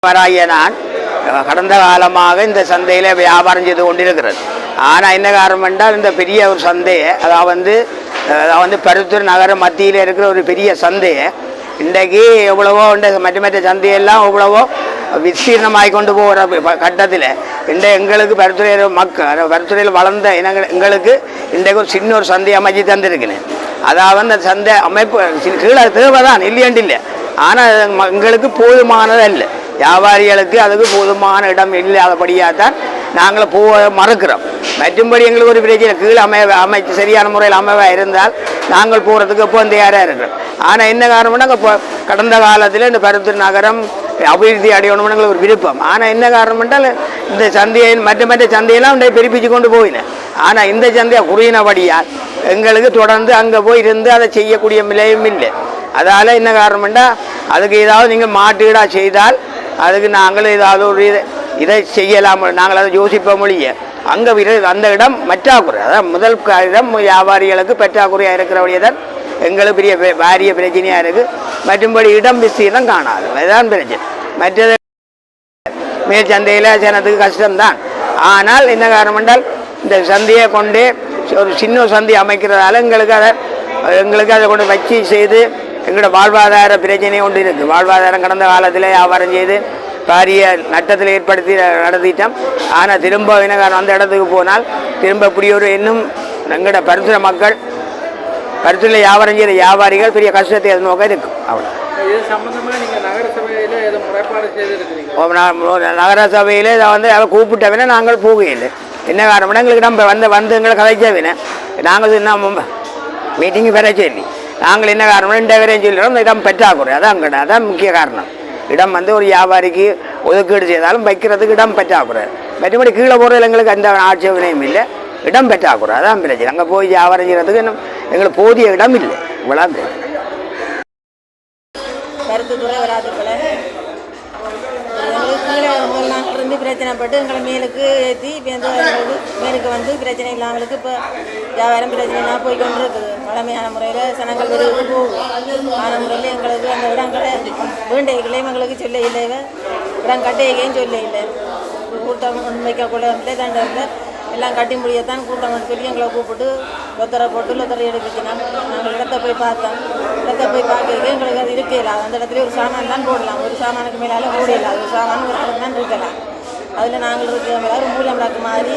வராகிய நான் கடந்த காலமாக இந்த சந்தையில் வியாபாரம் செய்து கொண்டிருக்கிறது. ஆனால் என்ன காரணம் என்றால் இந்த பெரிய ஒரு சந்தையை அதாவது பருத்தூர் நகர மத்தியில் இருக்கிற ஒரு பெரிய சந்தையை இன்றைக்கு எவ்வளவோ மற்ற சந்தையெல்லாம் எவ்வளவோ விஸ்தீர்ணமாகி கொண்டு போகிற கட்டத்தில் எங்களுக்கு பருத்துறையில் மக்கள் பருத்துறையில் வளர்ந்த எங்களுக்கு இன்றைக்கு ஒரு சின்ன ஒரு சந்தை அமைச்சு தந்திருக்கிறேன். அதாவது அந்த சந்தை அமைப்பு கீழே தேவைதான் இல்லையாண்டு இல்லை, ஆனால் எங்களுக்கு போதுமானதல்ல. வியாபாரிகளுக்கு அதுக்கு போதுமான இடம் இல்லாதபடியாக தான் நாங்கள் போக மறுக்கிறோம். மற்றும்படி எங்களுக்கு ஒரு பிரச்சனை கீழே அமைச்சு சரியான முறையில் அமைவாக இருந்தால் நாங்கள் போகிறதுக்கு எப்போ தயாராக இருக்கிறோம். ஆனால் என்ன காரணம்னா இப்போ கடந்த காலத்தில் இந்த பருத்தூர் நகரம் அபிவிருத்தி அடையணும்னு எங்களுக்கு ஒரு விருப்பம். ஆனால் என்ன காரணம் என்றால் இந்த சந்தையை மற்ற சந்தையெல்லாம் பெருப்பிச்சு கொண்டு போயினேன். ஆனால் இந்த சந்தையை குறையினபடியால் எங்களுக்கு தொடர்ந்து அங்கே போய் இருந்து அதை செய்யக்கூடிய நிலையும் இல்லை. அதால் என்ன காரணம்னா அதுக்கு ஏதாவது நீங்கள் மாற்றீடாக செய்தால் அதுக்கு நாங்கள் ஏதாவது ஒரு இதை செய்யலாம், நாங்கள் அதை யோசிப்ப மொழிய அங்கே அந்த இடம் பற்றாக்குறை. அதான் முதல் இடம் வியாபாரிகளுக்கு பற்றாக்குறையாக இருக்கிறபடியே தான் எங்களுக்கு பெரிய பாரிய பிரச்சனையாக இருக்குது. மற்றும்படி இடம் விஸ்தீர்ணம் காணாது, அதுதான் பிரச்சனை. மற்றது மேல் சந்தையில் ஜனத்துக்கு கஷ்டம்தான். ஆனால் என்ன காரணம் என்றால் இந்த சந்தையை கொண்டே ஒரு சின்ன சந்தை அமைக்கிறதால எங்களுக்கு அதை கொண்டு வச்சு செய்து எங்களோட வாழ்வாதார பிரச்சனை ஒன்று இருக்குது. வாழ்வாதாரம் கடந்த காலத்தில் வியாபாரம் செய்து பாரிய நட்டத்தில் ஏற்படுத்தி நடத்திட்டோம். ஆனால் திரும்ப இனக்காரன் அந்த இடத்துக்கு போனால் திரும்ப இப்படி ஒரு இன்னும் எங்களோட பருத்துறை மக்கள் பருத்துறையில் வியாபாரம் செய்த வியாபாரிகள் பெரிய கஷ்டத்தை அது நோக்க இருக்கும். அவ்வளோ நகர சபையில் இதை அதை கூப்பிட்டவினா நாங்கள் போகையில்லை. என்ன காரணம்னா எங்களுக்கு நம்ம வந்து எங்களை கதைச்சவினை நாங்கள் இன்னும் மீட்டிங்கு பெற சொல்லி நாங்கள் என்ன காரணம் இந்த வரையும் சொல்லிடுறோம். இடம் பற்றாக்குறை அதான் முக்கிய காரணம். இடம் ஒரு வியாபாரிக்கு ஒதுக்கீடு செய்தாலும் வைக்கிறதுக்கு இடம் பற்றாக்குறை. மற்றபடி கீழே போகிறதுல எங்களுக்கு அந்த ஆட்சேபனையும் இல்லை, இடம் பற்றாக்குறை. அதான் பிரச்சனை. அங்கே போய் வியாபாரம் செய்கிறதுக்கு எங்களுக்கு போதிய இடம் இல்லை. இவ்வளோ கருத்துத்துறை வராது போல நாங்கள் பிரச்சனைப்பட்டு எங்களை மேலுக்கு ஏற்றி இப்போ மேலுக்கு வந்து பிரச்சனை இல்லாமலுக்கு இப்போ வியாபாரம் பிரச்சனைனா போய் கொண்டு இருக்குது. வளமையான முறையில் சனங்கள் வெளியே போகும். ஆன முறையில் எங்களுக்கு அந்த இடங்களை வேண்டைகளையும் எங்களுக்கு சொல்ல இல்லை, இடம் கட்டையையும் சொல்ல இல்லை. கூட்டம் வைக்கக்குள்ள தண்டத்தில் எல்லாம் கட்டி முடியத்தான் கூட்டம் சொல்லி எங்களை கூப்பிட்டு லொத்தரை போட்டு லொத்தரை எடுப்பிச்சுனா நாங்கள் இடத்த போய் பார்த்தோம். இடத்த போய் பார்க்க எங்களுக்கு அது இருக்கலாம். அந்த இடத்துல ஒரு சாமான் தான் போடலாம், ஒரு சாமானுக்கு மேலால் ஓடிடலாம், ஒரு சாமான் ஒரு ஆளுக்கு தான் இருக்கலாம். அதில் நாங்கள் இருக்கிற மேலே ஒரு மூலம் விளக்கு மாதிரி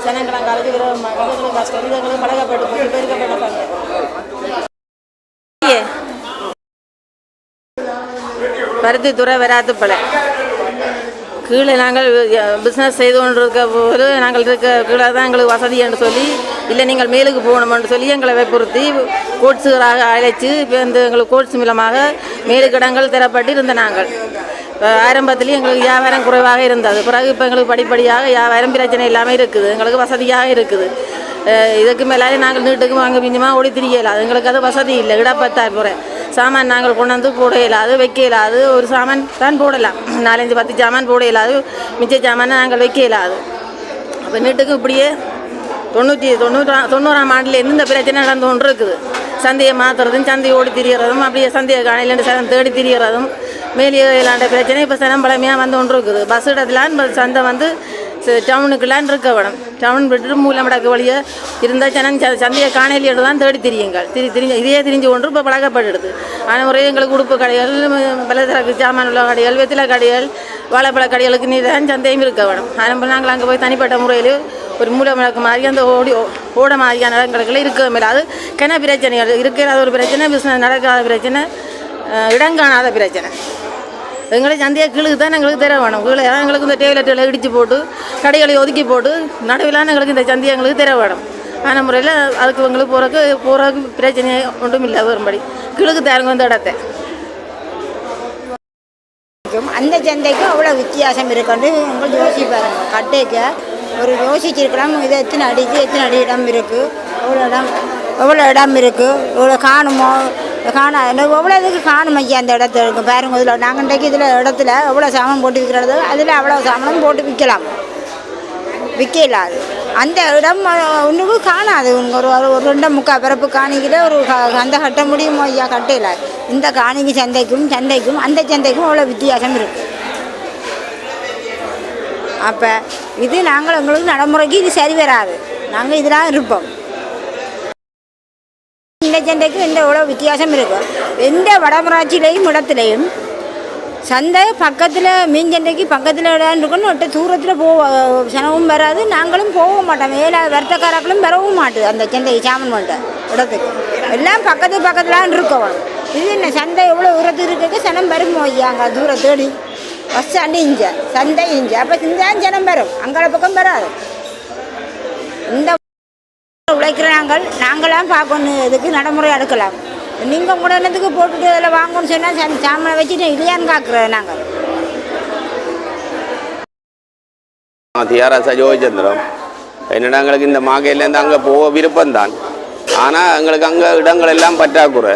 சனங்களாங்காலுக்கு விரோதமாக எங்களுக்கு கஷ்டம். இது எங்களுக்கு பழகப்பட்டு போய் பெருக்கப்பட்டாங்க. பருத்தித்துறை வராது பல கீழே நாங்கள் பிஸ்னஸ் செய்து கொண்டு இருக்க போது நாங்கள் இருக்க கீழே தான் எங்களுக்கு வசதி என்று சொல்லி இல்லை நீங்கள் மேலுக்கு போகணுமென்று சொல்லி எங்களை வற்புறுத்தி கோட்ஸுகளாக அழைச்சி இப்போ எங்களுக்கு கோட்ஸ் மூலமாக மேலுக்கு இடங்கள் தரப்பட்டு இருந்த நாங்கள் ஆரம்பத்துலேயும் எங்களுக்கு வியாபாரம் குறைவாக இருந்தது. பிறகு இப்போ எங்களுக்கு படிப்படியாக வியாபாரம் பிரச்சனை இல்லாமல் இருக்குது, எங்களுக்கு வசதியாக இருக்குது. இதுக்கு மேலே நாங்கள் நீட்டுக்கு வாங்க மிஞ்சமாக ஓடி திரியலாது, எங்களுக்கு அது வசதி இல்லை. இடப்பத்தார் போகிற சாமான் நாங்கள் கொண்டு வந்து போட இயலாது, வைக்க இயலாது. ஒரு சாமான் தான் போடலாம், 4-5-10 சாமான் போட இயலாது, மிச்ச சாமானை நாங்கள் வைக்க இயலாது. அப்போ நீட்டுக்கு இப்படியே 90ஆம் ஆண்டுலேருந்து இந்த பிரச்சனை நடந்து கொண்டு இருக்குது. சந்தையை மாற்றுறதும் சந்தையை ஓடி திரியறதும் அப்படியே சந்தையை காணையிலேருந்து சனம் தேடி திரியறதும் மேலியலாண்ட பிரச்சனை இப்போ சனம் பழமையாக வந்து கொண்டு இருக்குது. பஸ் இடத்துலான் சந்தை டவுனுக்குள்ளான் இருக்க வேணும். டவுன் விட்டு மூலமடக்கு வழியே இருந்தால் சந்தையை காணையிலேட்டு தான் தேடி திரியுங்கள். இதே திரிஞ்சு கொண்டு இப்போ பழகப்பட்டுடுது. ஆனால் முறையே எங்களுக்கு உடுப்பு கடைகள், பலதரக்கு சாமான் உள்ள கடைகள், வெத்தில கடைகள், வாழைப்பழ கடைகளுக்கு நீ தான் சந்தையும் இருக்க வேணும். ஆனால் நாங்கள் அங்கே போய் தனிப்பட்ட முறையில் ஒரு மூலமடக்கு மாதிரி அந்த ஓட மாதிரியான இடங்களுக்கு இருக்க மேலே அது கிண பிரச்சனைகள் இருக்கிற ஒரு பிரச்சனை, பிஸ்னஸ் நடக்காத பிரச்சனை, இடங்காணாத பிரச்சனை. எங்களை சந்தையை கீழுக்கு தான் எங்களுக்கு தர வேணும். கீழே எங்களுக்கு இந்த டேப்லெட்டுகளை இடித்து போட்டு கடைகளை ஒதுக்கி போட்டு நடுவிலான எங்களுக்கு இந்த சந்தையை எங்களுக்கு தர வேணும். ஆன முறையில் அதுக்கு எங்களுக்கு போகிறதுக்கு பிரச்சனை ஒன்றும் இல்லை. வரும்படி கீழுக்கு தரங்க இந்த இடத்தை அந்த சந்தைக்கும் அவ்வளோ வித்தியாசம் இருக்குன்னு உங்களுக்கு யோசிப்பாருங்க. கட்டைக்கு ஒரு யோசிச்சிருக்கலாம், இது எத்தனை அடி இடம் இருக்குது, எவ்வளோ இடம் இருக்குது, இவ்வளோ காணுமோ எவ்வளோ இதுக்கு காணும் ஐயா அந்த இடத்துல இருக்கும் பாருங்க. இதில் நாங்கள் இன்றைக்கு இதில் இடத்துல எவ்வளோ சாமான் போட்டு விற்கிறது, அதில் அவ்வளோ சாமானும் போட்டு விற்கலாம், விற்கலாது. அந்த இடம் ஒன்றுக்கு காணாது. ஒரு 2.25 பிறப்பு காணிக்கில் ஒரு சந்தை கட்ட முடியுமோ ஐயா, கட்டையில். இந்த காணிக்கு சந்தைக்கும் அந்த சந்தைக்கும் அவ்வளோ வித்தியாசம் இருக்குது. அப்போ இது நாங்கள் எங்களுக்கு நடைமுறைக்கு இது சரி வராது. நாங்கள் இதெல்லாம் இருப்போம். இந்த சந்தைக்கு இந்த எவ்வளோ வித்தியாசம் இருக்கும். எந்த வடமராட்சியிலையும் இடத்துலையும் சந்தை பக்கத்தில் மீன் சந்தைக்கு பக்கத்தில் இடம் இருக்கணும். ஒட்ட தூரத்தில் சனவும் வராது, நாங்களும் போக மாட்டோம். வேலை வர்த்தக்காரர்களும் வரவும் மாட்டுது அந்த சந்தைக்கு சாமன் பண்ண இடத்துக்கு. எல்லாம் பக்கத்துலாம் இருக்கணும். இது என்ன சந்தை எவ்வளோ தூரத்து இருக்க சனம் வருமோ ஐயாங்க தூரம் தேடி பஸ் ஸ்டாண்டு இஞ்ச சந்தை இஞ்ச அப்போ இந்த ஜனம் வரும், அங்கே பக்கம் வராது. இந்த உழைக்கிற நாங்களாம் பார்க்கணும், இதுக்கு நடைமுறை எடுக்கலாம். நீங்கள் கூட என்னத்துக்கு போட்டுட்டு அதில் வாங்கணும்னு சொன்னால் சாமனை வச்சுட்டு இல்லையான்னு காக்குறோம் நாங்கள். தியாராசா ஜோதிச்சந்திரம். என்னடா எங்களுக்கு இந்த மாகையிலேருந்து அங்கே போக விருப்பம்தான். ஆனால் எங்களுக்கு அங்கே இடங்கள் எல்லாம் பற்றாக்குறை.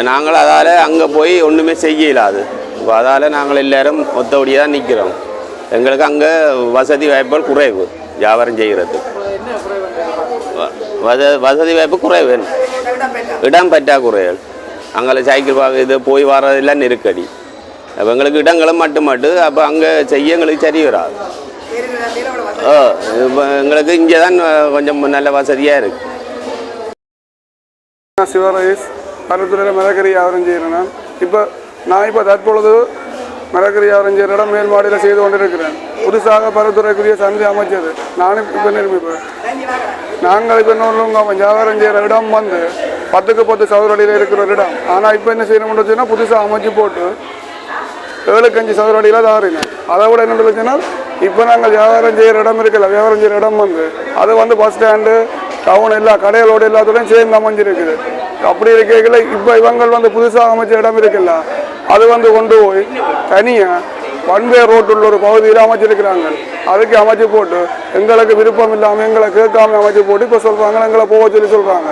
நாங்கள் அதால் அங்கே போய் ஒன்றுமே செய்யலாது. இப்போ அதால் நாங்கள் எல்லோரும் ஒத்தபடியாக தான் நிற்கிறோம். எங்களுக்கு அங்கே வசதி வாய்ப்புகள் குறைவு. வியாபாரம் செய்கிறது வசதி வாய்ப்பு குறைவு, இடம் பற்றாக்குறைகள். அங்கே சைக்கிள் இது போய் வர்றதெல்லாம் நெருக்கடி. அப்போ எங்களுக்கு இடங்களும் மட்டும் அப்போ அங்கே செய்ய எங்களுக்கு சரி வராது. இப்போ எங்களுக்கு இங்கே தான் கொஞ்சம் நல்ல வசதியாக இருக்குது. சிவரேஸ் பருத்துறையில் மரக்கறி வியாபாரம் செய்கிறேன். நான் தற்பொழுது மரக்கறி வியாபாரம் செய்கிற இடம் மேல் மாடியில் செய்து கொண்டிருக்கிறேன். புதுசாக பருத்துறைக்குரிய சந்தை அமைச்சது நானும் இப்போ நிரூபிப்பேன். நாங்கள் இப்போ இன்னொரு வியாபாரம் செய்கிற இடம் 10க்கு 10 சதுர அடியில் இருக்கிற ஒரு இடம். ஆனால் இப்போ என்ன செய்யணும்னு சொன்னால் புதுசாக அமைச்சு போட்டு 7க்கு 5 சதுர அடியில் தாரினேன். அதை விட என்ன சொன்னால் இப்போ நாங்கள் வியாபாரம் செய்கிற இடம் இருக்குல்ல, வியாபாரம் செய்கிற இடம் அது பஸ் ஸ்டாண்டு டவுன் எல்லா கடைகளோடு எல்லாத்தோடையும் சேர்ந்து அமைஞ்சிருக்குது. அப்படி இருக்கல இப்போ இவங்க புதுசாக அமைச்ச இடம் இருக்குல்ல, அது கொண்டு போய் தனியாக ஒன்வே ரோட்டு உள்ள ஒரு பகுதியில் அமைச்சிருக்கிறாங்க. அதுக்கு அமைச்சு போட்டு எங்களுக்கு விருப்பம் இல்லாமல் எங்களை கேட்காம அமைச்சு போட்டு இப்போ சொல்கிறாங்க எங்களை போக சொல்கிறாங்க.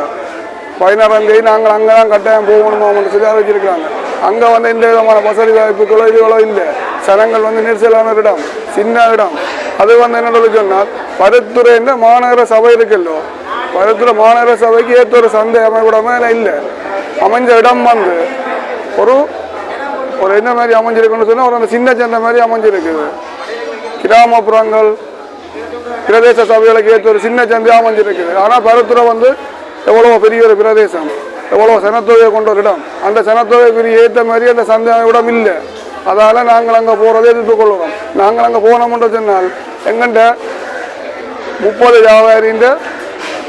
16ஆம் தேதி நாங்கள் அங்கே தான் கட்டாயம் போகணுமான்னு சொல்லி அறிவிச்சிருக்கிறாங்க. அங்கே எந்த விதமான வசதி வாய்ப்புகளோ இதுகளோ இல்லை. சனங்கள் நெரிசலான இடம், சின்ன இடம். அது என்ன சொன்னால் பருத்துறை மாநகர சபை இருக்குல்லோ, பருத்துறை மாநகர சபைக்கு ஏற்ற ஒரு சந்தை அமைக்கூடாமல் இல்லை. அமைஞ்ச இடம் ஒரு என்ன மாதிரி அமைஞ்சிருக்குன்னு சொன்னால் ஒரு சின்ன சந்தை மாதிரி அமைஞ்சிருக்குது. கிராமப்புறங்கள் பிரதேச சபைகளுக்கு ஏற்ற ஒரு சின்ன சந்தை அமைஞ்சிருக்குது. ஆனால் பருத்துறை எவ்வளோ பெரிய ஒரு பிரதேசம், எவ்வளோ சனத்தொகையை கொண்ட ஒரு இடம். அந்த சனத்தொகை பெரிய ஏற்ற மாதிரி அந்த சந்தை இடம் இல்லை. அதால் நாங்கள் அங்கே போகிறதே எதிர்த்துக்கொள்கிறோம். நாங்கள் அங்கே போனோம்னு சொன்னால் எங்கள்கிட்ட 30 வியாபாரின்ற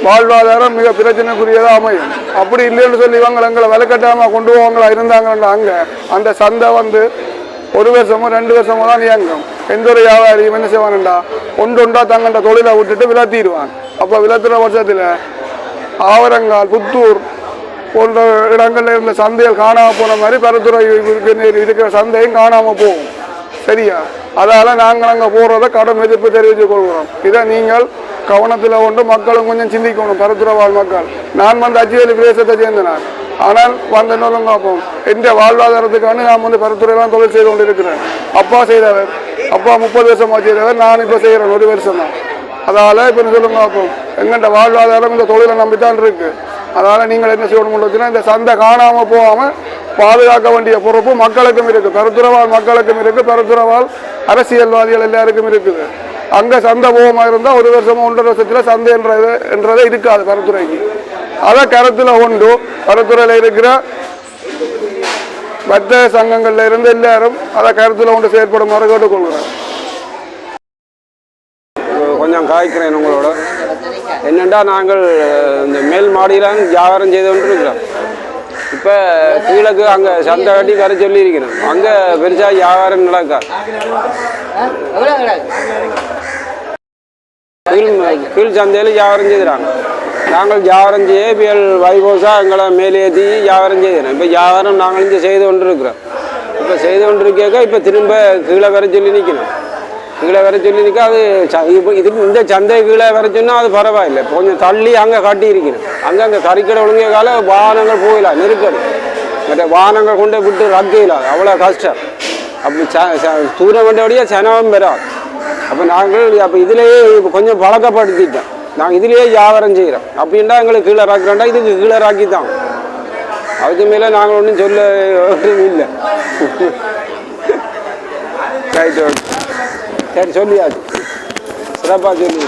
வாழ்வாதாரம் மிக பிரச்சனைக்குரியதாக அமையும். அப்படி இல்லைன்னு சொல்லி எங்களை விலைக்கட்டாமல் கொண்டு போவாங்களா இருந்தாங்கன்னா அங்கே அந்த சந்தை 1 வருஷமோ 2 வருஷமோ தான் இயங்கும். எந்த ஒரு வியாபாரியும் என்ன செய்வானுண்டா ஒன்றா தங்கள்கிட்ட தொழிலை விட்டுட்டு விலத்திடுவான். அப்போ விலத்துற வருஷத்தில் ஆவரங்கால், புத்தூர் போன்ற இடங்களில் இருந்த சந்தைகள் காணாமல் போன மாதிரி பருத்துறை இருக்கிற சந்தையும் காணாமல் போகும். சரியா? அதால் நாங்கள் அங்கே போகிறத கடும் எதிர்ப்பு தெரிவித்துக் கொள்கிறோம். இதை நீங்கள் கவனத்தில் கொண்டு மக்களும் கொஞ்சம் சிந்திக்கணும். பருத்துறை வாழ் மக்கள். நான் அச்சுவேலி பிரதேசத்தை சேர்ந்தேன். ஆனால் இன்னொரு பார்ப்போம் எந்த வாழ்வாதாரத்துக்கான நான் பருத்துறையெல்லாம் தொழில் செய்து கொண்டு இருக்கிறேன். அப்பா செய்தவர், அப்பா 30 வருஷமாக செய்தவர், நான் இப்போ செய்கிறேன் 1 வருஷம் தான். அதால் இப்போ சொல்லுங்க பார்ப்போம் எங்கள்கிட்ட வாழ்வாதாரம் இந்த தொழிலை நம்பித்தான் இருக்குது. அதனால் நீங்கள் என்ன செய்யணும்னா இந்த சந்தை காணாமல் போகாமல் பாதுகாக்க வேண்டிய பொறுப்பு மக்களுக்கும் இருக்குது, பருத்துறைவாழ் மக்களுக்கும் இருக்குது, பருத்துறைவாழ் அரசியல்வாதிகள் எல்லாருக்கும் இருக்குது. அங்கே சந்தை போகமாக இருந்தால் 1 வருஷமோ 1.5 வருஷத்தில் சந்தை என்றதே இருக்காது பருத்துறைக்கு. அதை கருத்தில் கொண்டு பருத்துறையில் இருக்கிற வர்த்தக சங்கங்களில் இருந்து எல்லாரும் அதை கருத்தில் கொண்டு செயற்படுமாறு கேட்டுக்கொள்கிறேன். கொஞ்சம் காய்க்கிறேன் உங்களோட. என்னென்னா நாங்கள் இந்த மேல் மாடியில் வியாபாரம் செய்து கொண்டு இருக்கிறோம். இப்போ கீழக்கு அங்கே சந்தை கட்டி வர சொல்லியிருக்கிறோம். அங்கே பெருசாக வியாபாரம் நடக்காது. கீழ் சந்தையில் வியாபாரம் செய்கிறாங்க. நாங்கள் வியாபாரம் செய்ய இப்போ வைபோஸாக எங்களை மேலேற்றி வியாபாரம் செய்கிறோம். இப்போ வியாபாரம் நாங்கள் இங்கே செய்து கொண்டு இருக்கிறோம். இப்போ செய்து கொண்டு இருக்க இப்போ திரும்ப கீழே வர சொல்லி நிற்கணும். கீழே வர சொல்லி நிற்க அது இப்போ இதுக்கு இந்த சந்தை கீழே வர சொன்னால் அது பரவாயில்லை. கொஞ்சம் தள்ளி அங்கே கட்டி இருக்கணும். அங்கே கறிக்கடை ஒழுங்கிய கால வாகனங்கள் போயிடலாம், நெருக்கடி. மற்ற வாகனங்கள் கொண்டு விட்டு ரக்கையிலாது, அவ்வளோ கஷ்டம். அப்படி தூரம் கொண்டபடியே சனமும் பெறாது. அப்போ நாங்கள் அப்போ இதிலேயே கொஞ்சம் பழக்கப்படுத்திட்டோம். நாங்கள் இதிலேயே வியாபாரம் செய்கிறோம். அப்படின்னா எங்களுக்கு கீழே ராக்கிறோண்டா இதுக்கு கீழே ராக்கி தான். அதுக்கு மேலே நாங்கள் ஒன்றும் சொல்ல இல்லை. ரைட். சரி சொல்லியாச்சு சிறப்பாக சொல்லி